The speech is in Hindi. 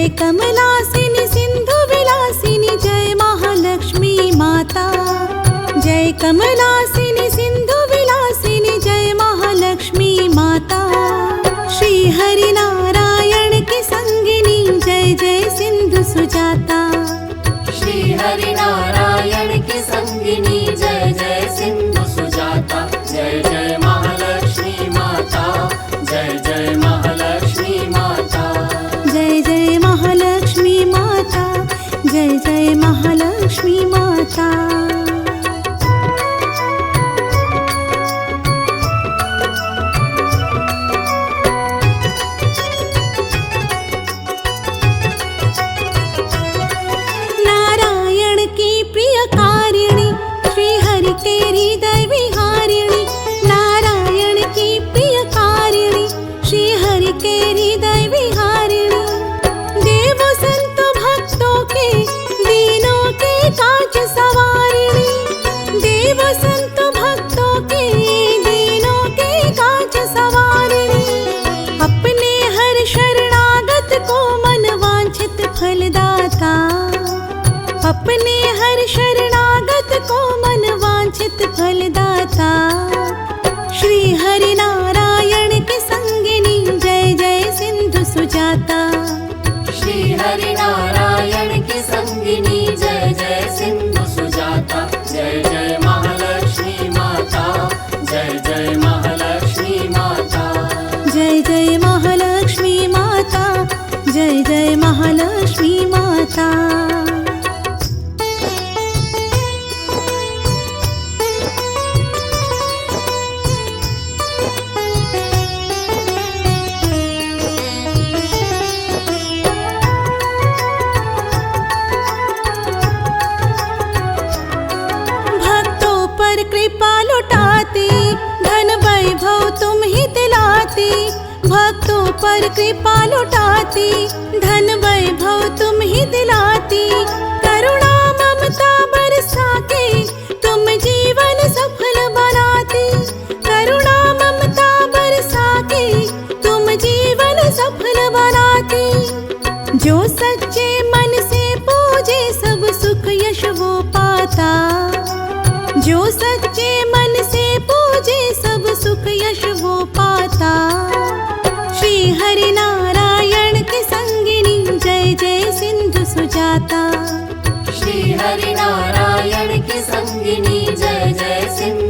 जय कमलासिनी सिंधु विलासिनी जय महालक्ष्मी माता। जय कमलासिनी सिंधु विलासिनी जय महालक्ष्मी माता। श्री हरि नारायण की संगिनी जय जय सिंधु सुजाता। श्री हरि नारायण की संगिनी जय जय सिंधु सुजाता। जय जय महालक्ष्मी माता। जय जय महालक्ष्मी माता। जय जय महालक्ष्मी माता। जय जय महालक्ष्मी माता। नारायण की प्रिय कारिणी श्री हरि के हृदय विहारिणी। नारायण की प्रिय कारिणी श्री हरि के हृदय विहारिणी। देव संत भक्तों के दीनों के काज सवारिणी। देव संत भक्तों के दीनों के काज सवारिणी। अपने हर शरणागत को मन वांछित फलदाता। अपने हर शरणागत को मन वांछित फलदाता। श्री हरि नारायण के संगिनी जय जय सिंधु सुजाता। श्री हरि नारायण की संगिनी जय जय सिंधु सुजाता। जय जय महालक्ष्मी माता। जय जय महालक्ष्मी माता। जय जय महालक्ष्मी माता। जय जय महालक्ष्मी माता। भक्तों पर कृपा लुटाती धन वैभव तुम ही दिलाती। भक्तों पर कृपा लुटाती धन वैभव तुम ही दिलाती। करुणा ममता बरसा के तुम जीवन सफल बनाती। करुणा ममता बरसा के तुम जीवन सफल बनाती। जो सच्चे मन से पूजे सब सुख यश वो पाता। जो सच्चे मन से पूजे सब सुख यश वो पाता। श्री हरि नारायण के संगिनी जय जय सिंधु सुजाता। श्री हरि नारायण की संगिनी जय जय सिंधु